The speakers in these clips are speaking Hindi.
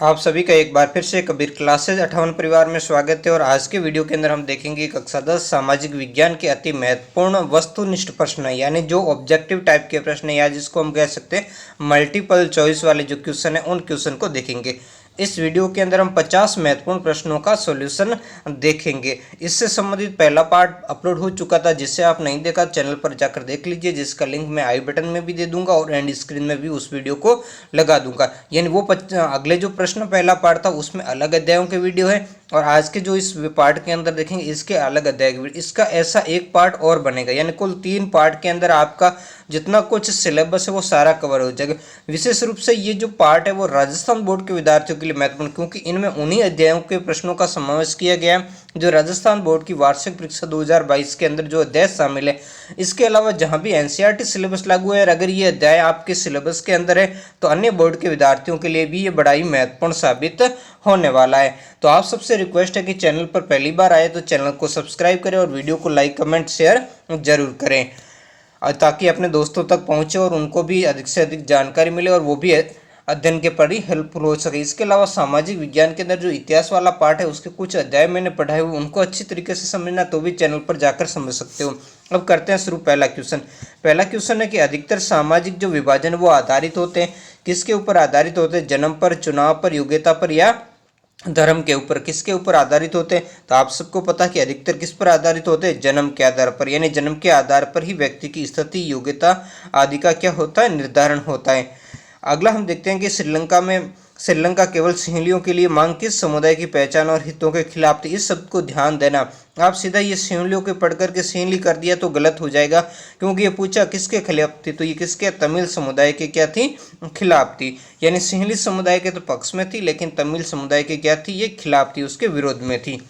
आप सभी का एक बार फिर से कबीर क्लासेज 58 परिवार में स्वागत है। और आज के वीडियो के अंदर हम देखेंगे कक्षा 10 सामाजिक विज्ञान के अति महत्वपूर्ण वस्तुनिष्ठ प्रश्न है, यानी जो ऑब्जेक्टिव टाइप के प्रश्न है या जिसको हम कह सकते हैं मल्टीपल चॉइस वाले जो क्वेश्चन है उन क्वेश्चन को देखेंगे। इस वीडियो के अंदर हम 50 महत्वपूर्ण प्रश्नों का सॉल्यूशन देखेंगे। इससे संबंधित पहला पार्ट अपलोड हो चुका था, जिससे आप नहीं देखा चैनल पर जाकर देख लीजिए, जिसका लिंक मैं आई बटन में भी दे दूंगा और एंड स्क्रीन में भी उस वीडियो को लगा दूंगा। यानी वो अगले जो प्रश्न पहला पार्ट था उसमें अलग अध्यायों के वीडियो है और आज के जो इस पार्ट के अंदर देखेंगे इसके अलग अध्याय के वीडियो। इसका ऐसा एक पार्ट और बनेगा, यानी कुल 3 पार्ट के अंदर आपका जितना कुछ सिलेबस है वो सारा कवर हो जाएगा। विशेष रूप से ये जो पार्ट है वो राजस्थान बोर्ड के विद्यार्थियों के लिए महत्वपूर्ण, क्योंकि इनमें उन्हीं अध्यायों के प्रश्नों का समावेश किया गया है जो राजस्थान बोर्ड की वार्षिक परीक्षा 2022 के अंदर जो अध्याय शामिल है। इसके अलावा जहां भी एनसीईआरटी सिलेबस लागू है, अगर ये अध्याय आपके सिलेबस के अंदर है तो अन्य बोर्ड के विद्यार्थियों के लिए भी ये बड़ा ही महत्वपूर्ण साबित होने वाला है। तो आप सबसे रिक्वेस्ट है कि चैनल पर पहली बार आए तो चैनल को सब्सक्राइब करें और वीडियो को लाइक कमेंट शेयर जरूर करें, और ताकि अपने दोस्तों तक पहुंचे और उनको भी अधिक से अधिक जानकारी मिले और वो भी अध्ययन के प्रति हेल्पफुल हो सके। इसके अलावा सामाजिक विज्ञान के अंदर जो इतिहास वाला पार्ट है उसके कुछ अध्याय मैंने पढ़ाए हुए, उनको अच्छी तरीके से समझना तो भी चैनल पर जाकर समझ सकते हो। अब करते हैं शुरू। पहला क्वेश्चन है कि अधिकतर सामाजिक जो विभाजन वो आधारित होते हैं, किसके ऊपर आधारित होते हैं? जन्म पर, चुनाव पर, योग्यता पर या धर्म के ऊपर? किसके ऊपर आधारित होते हैं? तो आप सबको पता है कि अधिकतर किस पर आधारित होते हैं? जन्म के आधार पर, यानी जन्म के आधार पर ही व्यक्ति की स्थिति, योग्यता आदि का क्या होता है? निर्धारण होता है। अगला हम देखते हैं कि श्रीलंका केवल सिंहलियों के लिए मांग किस समुदाय की पहचान और हितों के खिलाफ थी? इस शब्द को ध्यान देना। आप सीधा ये सिंहलियों के पढ़ करके सिंहली कर दिया तो गलत हो जाएगा, क्योंकि ये पूछा किसके खिलाफ थी, तो ये किसके? तमिल समुदाय के क्या थी? खिलाफ थी। यानी सिंहली समुदाय के तो पक्ष में थी, लेकिन तमिल समुदाय के क्या थी? ये खिलाफ थी, उसके विरोध में थी।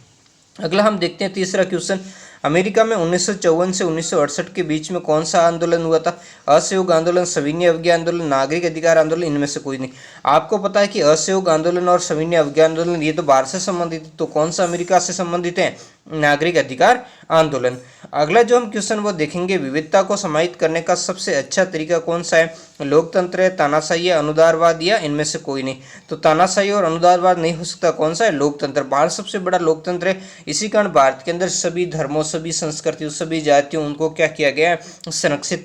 अगला हम देखते हैं तीसरा क्वेश्चन। अमेरिका में 1954 से 1968 के बीच में कौन सा आंदोलन हुआ था? असहयोग आंदोलन, सविनय अवज्ञा आंदोलन, नागरिक अधिकार आंदोलन, इनमें से कोई नहीं। आपको पता है कि असहयोग आंदोलन और सविनय अवज्ञा आंदोलन ये तो भारत से संबंधित है, तो कौन सा अमेरिका से संबंधित है? नागरिक अधिकार आंदोलन। अगला जो हम क्वेश्चन वो देखेंगे, विविधता को समाहित करने का सबसे अच्छा तरीका कौन सा है? लोकतंत्र है, तानाशाही है, अनुदारवाद या इनमें से कोई नहीं। तो तानाशाही और अनुदारवाद नहीं हो सकता, कौन सा है? लोकतंत्र। भारत सबसे बड़ा लोकतंत्र है, इसी कारण भारत के अंदर सभी धर्मों, सभी संस्कृतियों, सभी जातियों उनको क्या किया गया है? संरक्षित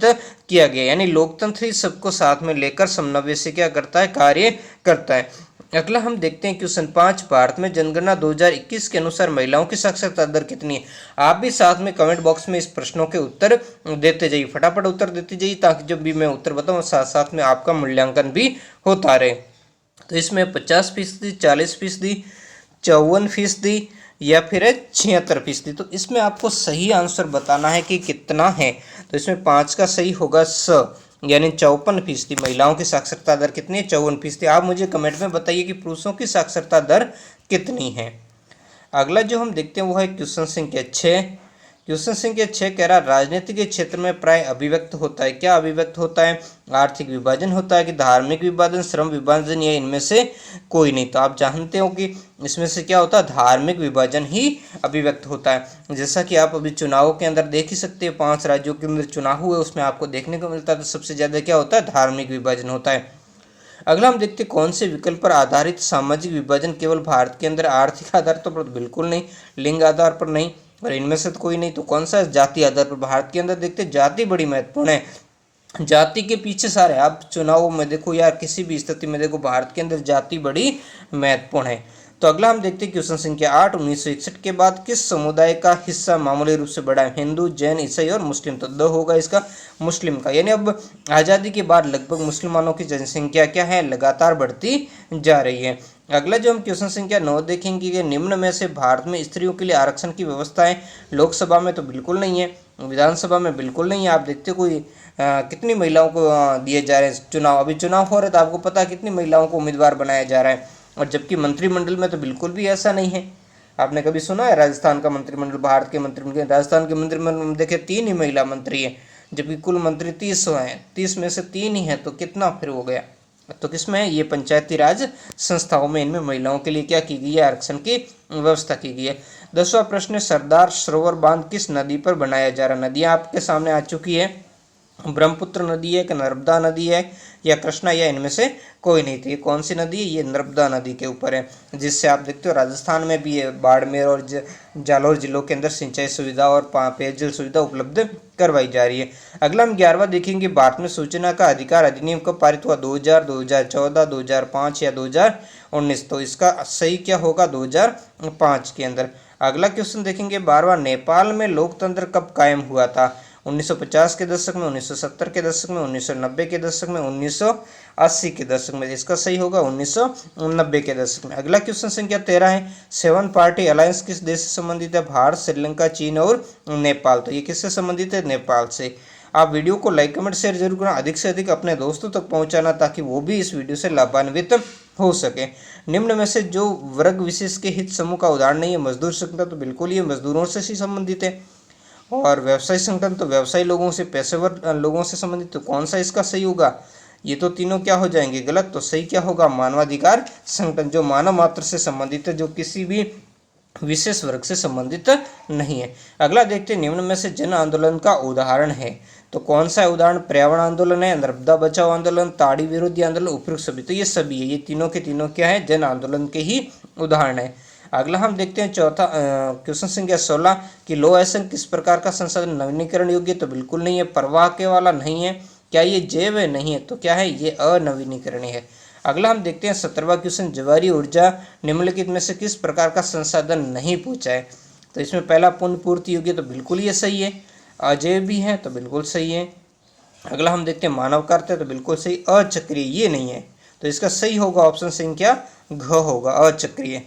किया गया। यानी लोकतंत्र ही सबको साथ में लेकर समन्वय से क्या करता है? कार्य करता है। अगला हम देखते हैं क्वेश्चन 5। भारत में जनगणना 2021 के अनुसार महिलाओं की साक्षरता दर कितनी है? आप भी साथ में कमेंट बॉक्स में इस प्रश्नों के उत्तर देते जाइए, फटाफट उत्तर देते जाइए, ताकि जब भी मैं उत्तर बताऊं साथ साथ में आपका मूल्यांकन भी होता रहे। तो इसमें 50%, 40%, 54% या फिर 76%। तो इसमें आपको सही आंसर बताना है कि कितना है। तो इसमें 5 का सही होगा स, यानी 54%। महिलाओं की साक्षरता दर कितनी है? 54%। आप मुझे कमेंट में बताइए कि पुरुषों की साक्षरता दर कितनी है। अगला जो हम देखते हैं वो है क्वेश्चन संख्या 6। क्वेश्चन संख्या 6 कह रहा राजनीति के क्षेत्र में प्राय अभिव्यक्त होता है। क्या अभिव्यक्त होता है? आर्थिक विभाजन होता है कि धार्मिक विभाजन, श्रम विभाजन या इनमें से कोई नहीं। तो आप जानते हो कि इसमें से क्या होता है? धार्मिक विभाजन ही अभिव्यक्त होता है। जैसा कि आप अभी चुनावों के अंदर देख ही सकते हैं, 5 राज्यों के अंदर चुनाव हुए, उसमें आपको देखने को मिलता है तो सबसे ज़्यादा क्या होता है? धार्मिक विभाजन होता है। अगला हम देखते हैं कौन से विकल्प पर आधारित सामाजिक विभाजन केवल भारत के अंदर? आर्थिक आधार पर तो बिल्कुल नहीं, लिंग आधार पर नहीं, और इनमें से तो कोई नहीं। तो कौन सा? जाति आधार पर। भारत के अंदर देखते हैं जाति बड़ी महत्वपूर्ण है, जाति के पीछे सारे। आप चुनावों में देखो या किसी भी स्थिति में देखो, भारत के अंदर जाति बड़ी महत्वपूर्ण है। तो अगला हम देखते हैं क्वेश्चन संख्या 8। 1961 के बाद किस समुदाय का हिस्सा मामूली रूप से बढ़ा है? हिंदू, जैन, ईसाई और मुस्लिम। तो 2 होगा इसका मुस्लिम का। यानी अब आज़ादी के बाद लगभग मुसलमानों की जनसंख्या क्या है? लगातार बढ़ती जा रही है। अगला जो हम क्वेश्चन संख्या 9 देखेंगे कि निम्न में से भारत में स्त्रियों के लिए आरक्षण की व्यवस्था है? लोकसभा में तो बिल्कुल नहीं है, विधानसभा में बिल्कुल नहीं है। आप देखते कोई कितनी महिलाओं को दिए जा रहे हैं चुनाव? अभी चुनाव हो रहे तो आपको पता है कितनी महिलाओं को उम्मीदवार बनाया जा रहा है, और जबकि मंत्रिमंडल में तो बिल्कुल भी ऐसा नहीं है। आपने कभी सुना है राजस्थान का मंत्रिमंडल, भारत के मंत्रिमंडल? राजस्थान के मंत्रिमंडल में देखे 3 ही महिला मंत्री है, जबकि कुल मंत्री 30 हैं, 30 में से 3 ही हैं, तो कितना फिर हो गया? तो किसमें है? ये पंचायती राज संस्थाओं में, इनमें महिलाओं के लिए क्या की गई है? आरक्षण की व्यवस्था की गई है। 10वां प्रश्न, सरदार सरोवर बांध किस नदी पर बनाया जा रहा है? नदियां आपके सामने आ चुकी है, ब्रह्मपुत्र नदी है कि नर्मदा नदी है या कृष्णा, या इनमें से कोई नहीं। तो ये कौन सी नदी है? ये नर्मदा नदी के ऊपर है, जिससे आप देखते हो राजस्थान में भी बाड़मेर और जालौर जिलों के अंदर सिंचाई सुविधा और पेयजल सुविधा उपलब्ध करवाई जा रही है। अगला हम 11वां देखेंगे, भारत में सूचना का अधिकार अधिनियम कब पारित हुआ? 2000, 2014, 2005 या 2019। तो इसका सही क्या होगा? 2005 के अंदर। अगला क्वेश्चन देखेंगे 12वां, नेपाल में लोकतंत्र कब कायम हुआ था? 1950 के दशक में, 1970 के दशक में, 1990 के दशक में, 1980 के दशक में। इसका सही होगा 1990 के दशक में। अगला क्वेश्चन संख्या 13 है, 7 पार्टी अलायंस किस देश से संबंधित है? भारत, श्रीलंका, चीन और नेपाल। तो ये किससे संबंधित है? नेपाल से। आप वीडियो को लाइक कमेंट शेयर जरूर करना, अधिक से अधिक अपने दोस्तों तक पहुंचाना, ताकि वो भी इस वीडियो से लाभान्वित हो सके। निम्न में से जो वर्ग विशेष के हित समूह का उदाहरण नहीं है? मजदूर संगठन, तो बिल्कुल ये मजदूरों से ही संबंधित है। और व्यवसाय संगठन, तो व्यवसायी लोगों से, पेशेवर लोगों से संबंधित। तो कौन सा इसका सही होगा? ये तो तीनों क्या हो जाएंगे? गलत। तो सही क्या होगा? मानवाधिकार संगठन, जो मानव मात्र से संबंधित है, जो किसी भी विशेष वर्ग से संबंधित नहीं है। अगला देखते हैं, निम्न में से जन आंदोलन का उदाहरण है? तो कौन सा उदाहरण? पर्यावरण आंदोलन है, नर्मदा बचाओ आंदोलन, ताड़ी विरोधी आंदोलन, उपयुक्त सभी। तो ये सभी है, ये तीनों के तीनों क्या है? जन आंदोलन के ही उदाहरण है। अगला हम देखते हैं चौथा क्वेश्चन संख्या 16 कि लौह अयस्क किस प्रकार का संसाधन नवीनीकरण योग्य? तो बिल्कुल नहीं है, प्रवाह के वाला नहीं है। क्या ये जैव है? नहीं है। तो क्या है? ये अनवीनीकरणीय है। अगला हम देखते हैं 17वां क्वेश्चन, जवारी ऊर्जा निम्नलिखित में से किस प्रकार का संसाधन नहीं पहुंचा है? तो इसमें पहला पुनर्पूर्ति योग्य, तो बिल्कुल ये सही है। अजैव भी है, तो बिल्कुल सही है। अगला हम देखते हैं मानव कार्य, तो बिल्कुल सही। अचक्रीय ये नहीं है, तो इसका सही होगा ऑप्शन संख्या घ होगा, अचक्रीय।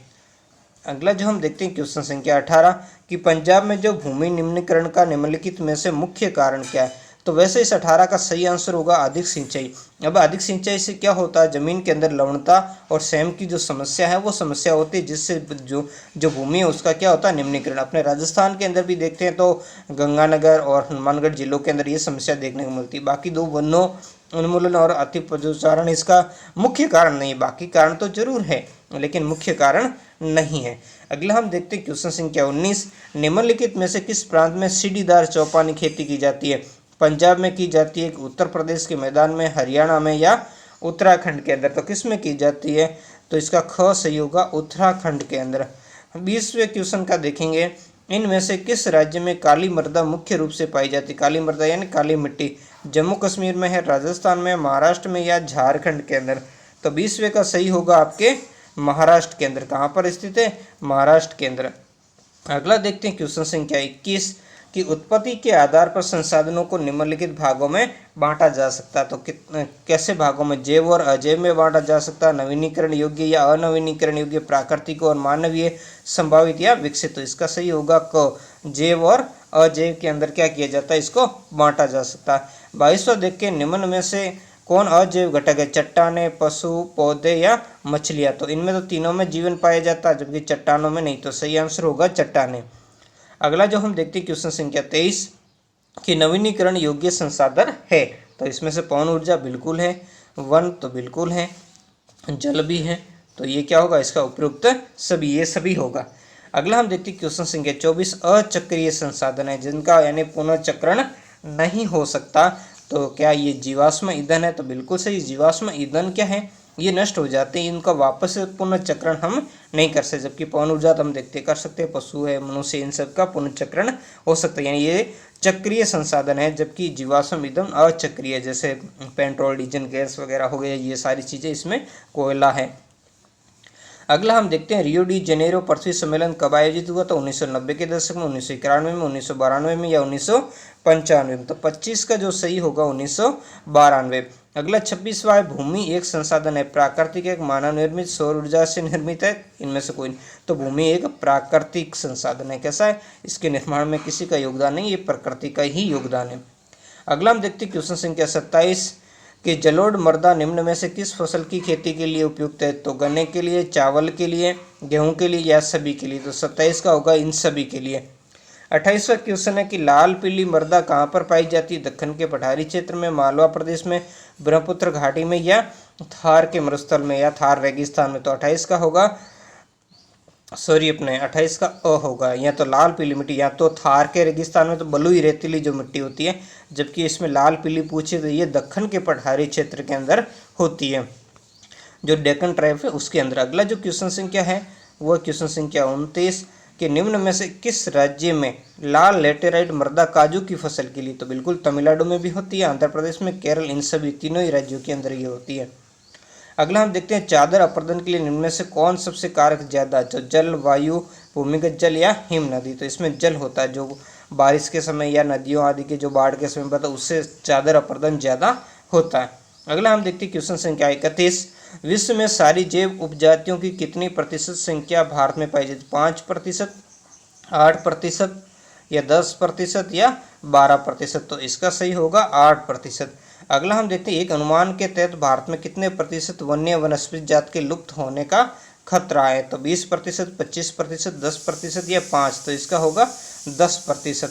अगला जो हम देखते हैं क्वेश्चन संख्या 18 कि पंजाब में जो भूमि निम्नीकरण का निम्नलिखित में से मुख्य कारण क्या है? तो वैसे इस 18 का सही आंसर होगा अधिक सिंचाई। अब अधिक सिंचाई से क्या होता है? जमीन के अंदर लवणता और सेम की जो समस्या है वो समस्या होती है, जिससे जो भूमि है उसका क्या होता है? निम्नीकरण। अपने राजस्थान के अंदर भी देखते हैं तो गंगानगर और हनुमानगढ़ जिलों के अंदर ये समस्या देखने को मिलती है। बाकी दो वनों उन्मूलन और अति प्रचुरचारण इसका मुख्य कारण नहीं, बाकी कारण तो जरूर है लेकिन मुख्य कारण नहीं है। अगला हम देखते हैं क्वेश्चन संख्या 19, निम्नलिखित में से किस प्रांत में सीढ़ीदार चौपानी खेती की जाती है? पंजाब में की जाती है, उत्तर प्रदेश के मैदान में, हरियाणा में या उत्तराखंड के अंदर? तो किस में की जाती है? तो इसका ख सही होगा, उत्तराखंड के अंदर। 20वें क्वेश्चन का देखेंगे, इनमें से किस राज्य में काली मृदा मुख्य रूप से पाई जाती है? काली मृदा यानी काली मिट्टी जम्मू कश्मीर में है, राजस्थान में, महाराष्ट्र में या झारखंड के अंदर? तो 20वें का सही होगा आपके महाराष्ट्र के अंदर। कहाँ पर स्थित है? महाराष्ट्र के अंदर। अगला देखते हैं क्वेश्चन संख्या 21 कि उत्पत्ति के आधार पर संसाधनों को निम्नलिखित भागों में बांटा जा सकता है। तो कैसे भागों में? जैव और अजैव में बांटा जा सकता है, नवीनीकरण योग्य या अनवीनीकरण योग्य, प्राकृतिक और मानवीय, संभावित या विकसित। तो इसका सही होगा क, जैव और अजैव के अंदर क्या किया जाता है? इसको बांटा जा सकता है। 22वां देख के, निम्न में से कौन अजैव घटक है? चट्टाने, पशु, पौधे या मछलियाँ? तो इनमें तो तीनों में जीवन पाया जाता है, जबकि चट्टानों में नहीं। तो सही आंसर होगा चट्टाने। अगला जो हम देखते हैं क्वेश्चन संख्या 23 कि नवीनीकरण योग्य संसाधन है? तो इसमें से पवन ऊर्जा बिल्कुल है, वन तो बिल्कुल है, जल भी है। तो ये क्या होगा? इसका उपयुक्त सभी, ये सभी होगा। अगला हम देखते हैं क्वेश्चन संख्या 24, अचक्रीय संसाधन है जिनका यानी पुनर्चक्रण नहीं हो सकता। तो क्या ये जीवाश्म ईंधन है? तो बिल्कुल सही। जीवाश्म ईंधन क्या है? ये नष्ट हो जाते हैं, इनका वापस पुनर्चक्रण हम नहीं कर सकते, जबकि पवन ऊर्जा तो हम देखते कर सकते हैं, पशु है, मनुष्य, इन सब का पुनर्चक्रण हो सकता है, यानी ये चक्रीय संसाधन है। जबकि जीवाश्म ईंधन अचक्रीय, जैसे पेट्रोल, डीजल, गैस वगैरह हो गए, ये सारी चीज़ें, इसमें कोयला है। अगला हम देखते हैं रियो डी जेनेरो पृथ्वी सम्मेलन कब आयोजित हुआ? तो 1990 के दशक में, 1991 में, 1992 में या 1995 में? तो 25 का जो सही होगा 1992। अगला 26वां है, भूमि एक संसाधन है, प्राकृतिक, एक मानव निर्मित, सौर ऊर्जा से निर्मित है, इनमें से कोई नहीं। तो भूमि एक प्राकृतिक संसाधन है। कैसा है? इसके निर्माण में किसी का योगदान नहीं, ये प्रकृति का ही योगदान है। अगला हम देखते हैं क्वेश्चन संख्या 27 कि जलोढ़ मृदा निम्न में से किस फसल की खेती के लिए उपयुक्त है? तो गन्ने के लिए, चावल के लिए, गेहूं के लिए या सभी के लिए? तो 27 का होगा इन सभी के लिए। 28वां क्वेश्चन है कि लाल पीली मृदा कहाँ पर पाई जाती है? दक्कन के पठारी क्षेत्र में, मालवा प्रदेश में, ब्रह्मपुत्र घाटी में या थार के मरुस्थल में या थार रेगिस्तान में? तो 28 का होगा सॉरी अपने 28 का अ होगा। या तो लाल पीली मिट्टी, या तो थार के रेगिस्तान में तो बलुई रेतीली जो मिट्टी होती है, जबकि इसमें लाल पीली पूछे तो ये दक्कन के पठारी क्षेत्र के अंदर होती है, जो डेक्कन ट्राइब है उसके अंदर। अगला जो क्वेश्चन संख्या है वह क्वेश्चन संख्या 29 के निम्न में से किस राज्य में लाल लेटेराइट मृदा काजू की फसल के लिए? तो बिल्कुल तमिलनाडु में भी होती है, आंध्र प्रदेश में, केरल, इन सभी तीनों ही राज्यों के अंदर ये होती है। अगला हम देखते हैं चादर अपर्दन के लिए निम्न में से कौन सबसे कारक ज्यादा? तो जल, वायु, भूमिगत जल या हिम नदी? तो इसमें जल होता है, जो बारिश के समय या नदियों आदि के जो बाढ़ के समय पर उससे चादर अपर्दन ज्यादा होता है। अगला हम देखते हैं क्वेश्चन संख्या 31, विश्व में सारी जैव उपजातियों की कितनी प्रतिशत संख्या भारत में पाई जाती? 5%, 8% या 10% या 12%? तो इसका सही होगा 8%। अगला हम देखते हैं एक अनुमान के तहत भारत में कितने प्रतिशत वन्य वनस्पति जात के लुप्त होने का खतरा है? तो 20%, 25%, 10% या 5? तो इसका होगा 10%।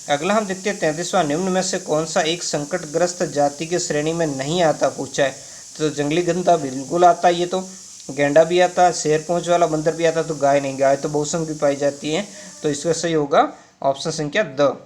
अगला हम देखते हैं 33वां, निम्न में से कौन सा एक संकटग्रस्त जाति की श्रेणी में नहीं आता? पूछा है। तो जंगली गंधा बिल्कुल आता है, ये तो गेंडा भी आता है, शेर पूंछ वाला बंदर भी आता है, तो गाय नहीं, गाय तो बहुसंग भी पाई जाती है। तो इसका सही होगा ऑप्शन संख्या द।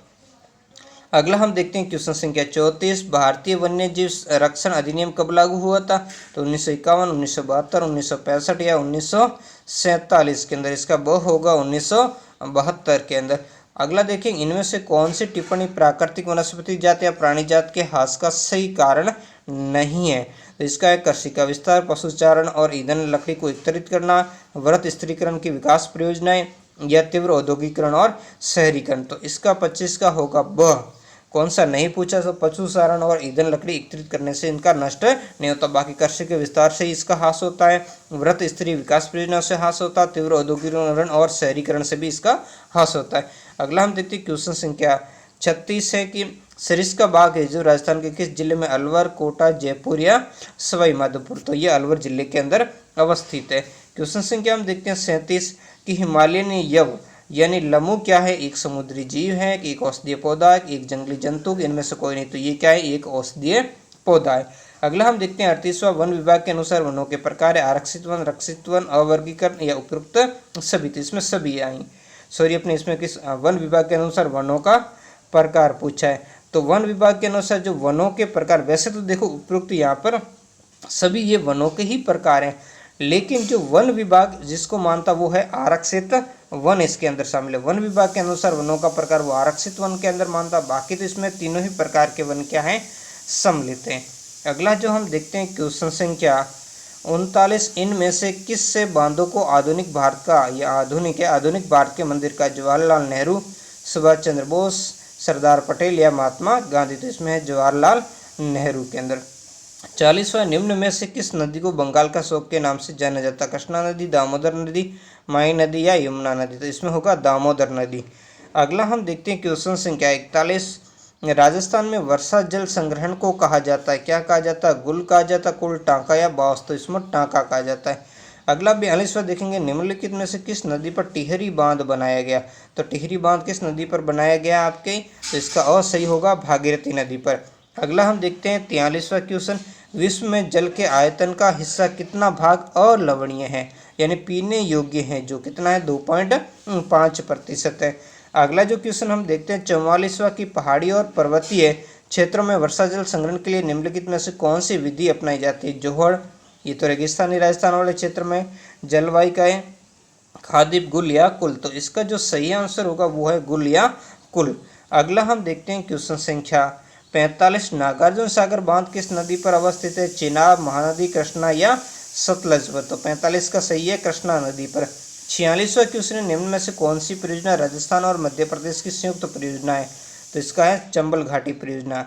अगला हम देखते हैं क्वेश्चन संख्या 34, भारतीय वन्य जीव संरक्षण अधिनियम कब लागू हुआ था? तो 1951, 1972, 1965 या 1947 के अंदर? इसका ब होगा 1972 के अंदर। अगला देखें, इनमें से कौन सी टिप्पणी प्राकृतिक वनस्पति जात या प्राणी जात के ह्रास का सही कारण नहीं है? तो इसका है कृषि का विस्तार, पशुचारण और ईंधन लकड़ी को एकत्रित करना, वृहत स्त्रीकरण की विकास परियोजनाएं या तीव्र औद्योगिकरण और शहरीकरण? तो इसका 25 का होगा ब। कौन सा नहीं पूछा? तो पशुचारण और ईंधन लकड़ी एकत्रित करने से इनका नष्ट नहीं होता, बाकी कृषि के विस्तार से ही इसका ह्रास होता है, वृहत स्त्री विकास परियोजना से ह्रास होता है, तीव्र औद्योगिकरण और शहरीकरण से भी इसका ह्रास होता है। अगला हम देखते हैं क्वेश्चन संख्या 36 है कि सरिस्का बाग है जो राजस्थान के किस जिले में? अलवर, कोटा, जयपुर या सवाई माधोपुर? तो ये अलवर जिले के अंदर अवस्थित है। क्वेश्चन संख्या हम देखते हैं 37 कि हिमालयन यव यानी लमू क्या है? एक समुद्री जीव है, एक औषधीय पौधा है, एक जंगली जंतु, इनमें से कोई नहीं? तो ये क्या है? एक औषधीय पौधा है। अगला हम देखते हैं 38वां, वन विभाग के अनुसार वनों के प्रकार है आरक्षित वन, रक्षित वन, अवर्गीकरण या उपयुक्त सभी? तो इसमें सभी आई, सॉरी अपने इसमें किस वन विभाग के अनुसार वनों का प्रकार पूछा है। तो वन विभाग के अनुसार जो वनों के प्रकार, वैसे तो देखो उपयुक्त यहाँ पर सभी ये वनों के ही प्रकार हैं, लेकिन जो वन विभाग जिसको मानता वो है आरक्षित वन, इसके अंदर शामिल है। वन विभाग के अनुसार वनों का प्रकार वो आरक्षित वन के अंदर मानता, बाकी तो इसमें तीनों ही प्रकार के वन क्या हैं? सम्मिलित हैं। अगला जो हम देखते हैं क्वेश्चन संख्या 39, इनमें से किस से बांधों को आधुनिक भारत का या आधुनिक भारत के मंदिर का? जवाहरलाल नेहरू, सुभाष चंद्र बोस, सरदार पटेल या महात्मा गांधी? तो इसमें है जवाहरलाल नेहरू के अंदर। 40वां, निम्न में से किस नदी को बंगाल का शोक के नाम से जाना जाता? कृष्णा नदी, दामोदर नदी, माई नदी या यमुना नदी? तो इसमें होगा दामोदर नदी। अगला हम देखते हैं क्वेश्चन संख्या 41, राजस्थान में वर्षा जल संग्रहण को कहा जाता है? क्या कहा जाता है? गुल कहा जाता है, कुल, टाँका या बाँस? तो इसमें टाँका कहा जाता है। अगला 42वां देखेंगे, निम्नलिखित में से किस नदी पर टिहरी बांध बनाया गया? तो टिहरी बांध किस नदी पर बनाया गया आपके? तो इसका अ सही होगा भागीरथी नदी पर। अगला हम देखते हैं 43वां क्वेश्चन, विश्व में जल के आयतन का हिस्सा कितना भाग अलवणीय है यानी पीने योग्य है? जो कितना है? 2.5% है। अगला जो क्वेश्चन हम देखते हैं 44वां की पहाड़ी और पर्वतीय क्षेत्रों में वर्षा जल संग्रहण के लिए निम्नलिखित में से कौन सी विधि अपनाई जाती है? जोहड़, ये तो रेगिस्तानी राजस्थान वाले क्षेत्र में, जलवायु का है, खादीप, गुल या कुल? तो इसका जो सही आंसर होगा वो है गुल या कुल। अगला हम देखते हैं क्वेश्चन संख्या 45, नागार्जुन सागर बांध किस नदी पर अवस्थित है? चेनाब, महानदी, कृष्णा या सतलज पर? तो 45 का सही है कृष्णा नदी पर। 46वां क्वेश्चन, निम्न में से कौन सी परियोजना राजस्थान और मध्य प्रदेश की संयुक्त परियोजना है? तो इसका है चंबल घाटी परियोजना।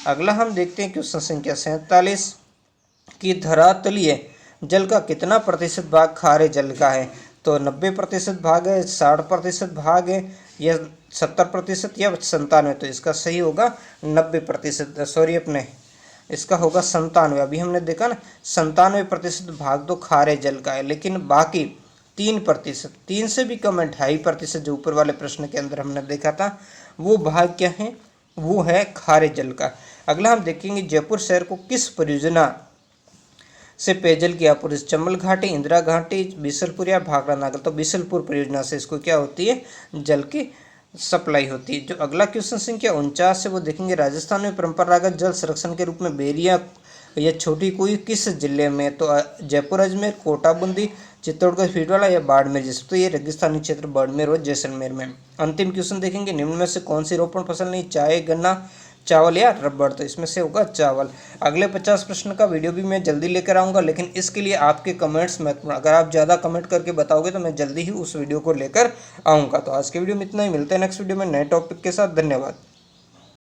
अगला हम देखते हैं क्वेश्चन संख्या 47 कि धरातलीय जल का कितना प्रतिशत भाग खारे जल का है? तो 90% भाग है, 60% भाग है, या 70% या 97? तो इसका सही होगा 90%, सॉरी अपने इसका होगा 97। अभी हमने देखा ना 97% भाग तो खारे जल का है, लेकिन बाकी 3%, 3 से भी कम है, 2.5% जो ऊपर वाले प्रश्न के अंदर हमने देखा था वो भाग क्या है? वो है खारे जल का। अगला हम देखेंगे जयपुर शहर को किस परियोजना से पेयजल की आपूर्ति, चंबल घाटी, इंदिरा घाटी, बीसलपुर या भाखड़ा नागल। तो बीसलपुर परियोजना से इसको क्या होती है, जल की सप्लाई होती है। जो अगला क्वेश्चन संख्या 49 है वो देखेंगे, राजस्थान में परंपरागत जल संरक्षण के रूप में बेरिया या छोटी कुई किस जिले में, तो जयपुर, अजमेर, कोटा, बूंदी, चित्तौड़गढ़, भीलवाड़ा या बाड़मेर जैसे। तो ये रेगिस्तानी क्षेत्र बाड़मेर और जैसलमेर में। अंतिम क्वेश्चन देखेंगे, निम्न में से कौन सी रोपण फसल नहीं, चाय, गन्ना, चावल या रबड़। तो इसमें से होगा चावल। अगले 50 प्रश्न का वीडियो भी मैं जल्दी लेकर आऊँगा, लेकिन इसके लिए आपके कमेंट्स महत्वपूर्ण। अगर आप ज़्यादा कमेंट करके बताओगे तो मैं जल्दी ही उस वीडियो को लेकर आऊँगा। तो आज के वीडियो में इतना ही, मिलते हैं नेक्स्ट वीडियो में नए टॉपिक के साथ। धन्यवाद।